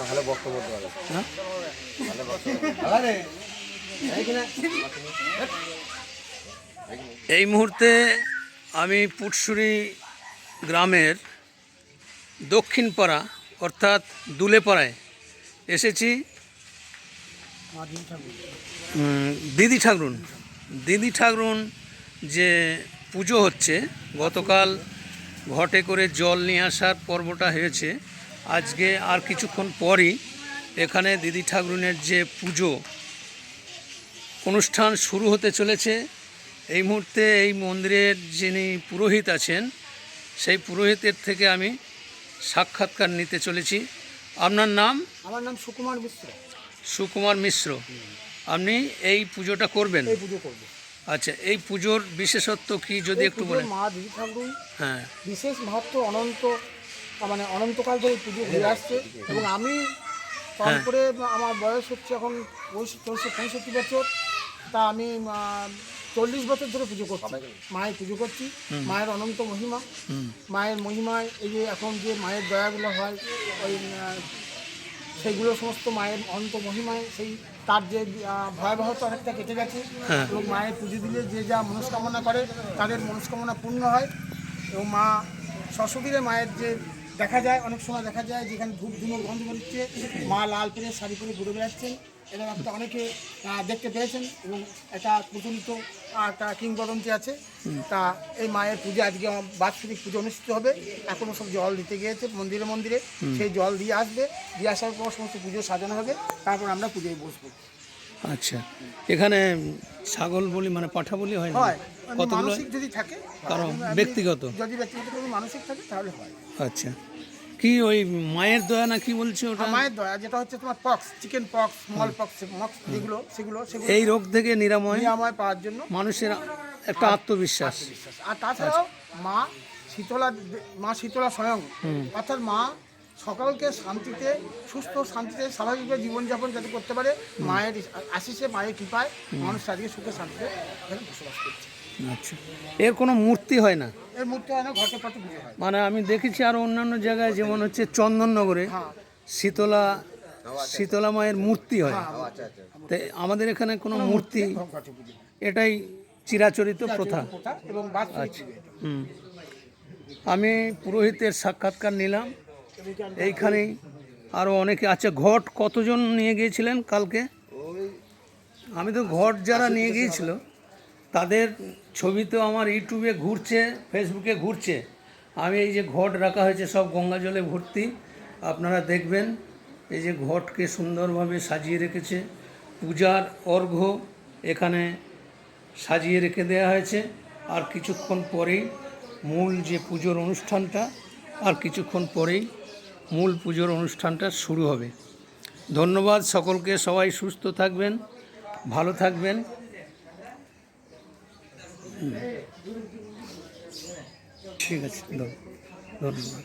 ভালো বক্তব্য দিতে হবে। হ্যাঁ ভালো বক্তব্য। এই মুহূর্তে আমি পুটসুরি গ্রামের দক্ষিণ পাড়া অর্থাৎ দুলেপাড়ায় এসেছি। দিদি ঠাকরুন যে পুজো হচ্ছে, গতকাল ঘটে করে জল নিয়ে আসার পর্বটা হয়েছে। আজকে আর কিছুক্ষণ পরই এখানে দিদি ঠাকরুনের যে পুজো অনুষ্ঠান শুরু হতে চলেছে। এই মুহূর্তে এই মন্দিরের যিনি পুরোহিত আছেন সেই পুরোহিতের থেকে আমি সাক্ষাৎকার নিতে চলেছি। আপনার নাম? আমার নাম সুকুমার মিশ্র। সুকুমার মিশ্র। আপনি এই পুজোটা করবেন? এই পুজো করবো। আচ্ছা, এই পুজোর বিশেষত্ব কি যদি একটু বলেন? মা দিদি ঠাকুর হ্যাঁ, বিশেষ মাহাত্ম অনন্তকাল ধরে পুজো ঘুরে আসছে এবং আমি কম করে আমার বয়স হচ্ছে এখন 65 বছর। তা আমি 40 বছর ধরে পুজো করছি, মায়ের পুজো করছি। মায়ের অনন্ত মহিমা, মায়ের মহিমায় এই যে এখন যে মায়ের দয়াগুলো হয় ওই সেইগুলো সমস্ত মায়ের অনন্ত মহিমায় সেই তার যে ভয়াবহতা অনেকটা কেটে গেছে এবং মায়ের পুজো দিলে যে যা মনস্কামনা করে তাদের মনস্কামনা পূর্ণ হয়। এবং মা সশরীরে মায়ের যে দেখা যায়, অনেক সময় দেখা যায় যেখানে ধূপ ধুনো গন্ধ বেরোচ্ছে, মা লাল পরে শাড়ি পরে ঘুরে বেড়াচ্ছেন। এটা একটা অনেকে দেখতে পেয়েছেন এবং একটা প্রচলিত একটা কিংবদন্তি আছে। তা এই মায়ের পুজো আজকে বাৎসরিক পুজো অনুষ্ঠিত হবে। এখনও সব জল দিতে গিয়েছে মন্দিরে মন্দিরে, সেই জল দিয়ে আসবে, দিয়ে আসার পর সমস্ত পুজো সাজানো হবে, তারপর আমরা পুজোয় বসবো। আচ্ছা, এখানে ছাগল বলি মানে পাঠা বলি হয় না? হয় কতগুলো? মানসিক যদি থাকে, কারণ ব্যক্তিগত, যদি ব্যক্তিগত কোনো মানসিক থাকে তাহলে হয়। আচ্ছা, কি ওই মায়ের দয়া না কি বলছে ওটা? মায়ের দয়া, যেটা হচ্ছে তোমার pox, chicken pox, small pox, যেগুলো সেগুলো এই রোগ থেকে নিরাময় পাওয়ার জন্য মানুষের একটা আত্মবিশ্বাস। আর তাছাড়াও মা শীতলা স্বয়ং, অর্থাৎ মা সকলকে শান্তিতে, সুস্থ শান্তিতে স্বাভাবিকভাবে জীবনযাপন যাতে করতে পারে, মায়ের আশিসে, মায়ের কৃপায় মানুষ আজকে সুখে শান্তিতে এখানে বসবাস করছে। আচ্ছা, এর কোনো মূর্তি হয় না? এর মূর্তি হয় না, ঘটে পাতে পুজো হয়। মানে আমি দেখেছি আরও অন্যান্য জায়গায়, যেমন হচ্ছে চন্দননগরে শীতলা মায়ের মূর্তি হয়। তাই আমাদের এখানে কোনো মূর্তি, এটাই চিরাচরিত প্রথা। এবং আচ্ছা, আমি পুরোহিতের সাক্ষাৎকার নিলাম। এইখানেই আরও অনেকে আছে। ঘট কতজন নিয়ে গিয়েছিলেন কালকে? আমি তো ঘট যারা নিয়ে গিয়েছিল তাদের ছবি তো আমার ইউটিউবে ঘুরছে, ফেসবুকে ঘুরছে। আমি এই যে ঘট রাখা হয়েছে সব গঙ্গা জলে ভর্তি, আপনারা দেখবেন। এই যে ঘটকে সুন্দরভাবে সাজিয়ে রেখেছে, পূজার অর্ঘ্য এখানে সাজিয়ে রেখে দেওয়া হয়েছে। আর কিছুক্ষণ পরেই মূল যে পুজোর অনুষ্ঠানটা, মূল পুজোর অনুষ্ঠানটা শুরু হবে। ধন্যবাদ সকলকে, সবাই সুস্থ থাকবেন, ভালো থাকবেন। ঠিক আছে, ধন্যবাদ।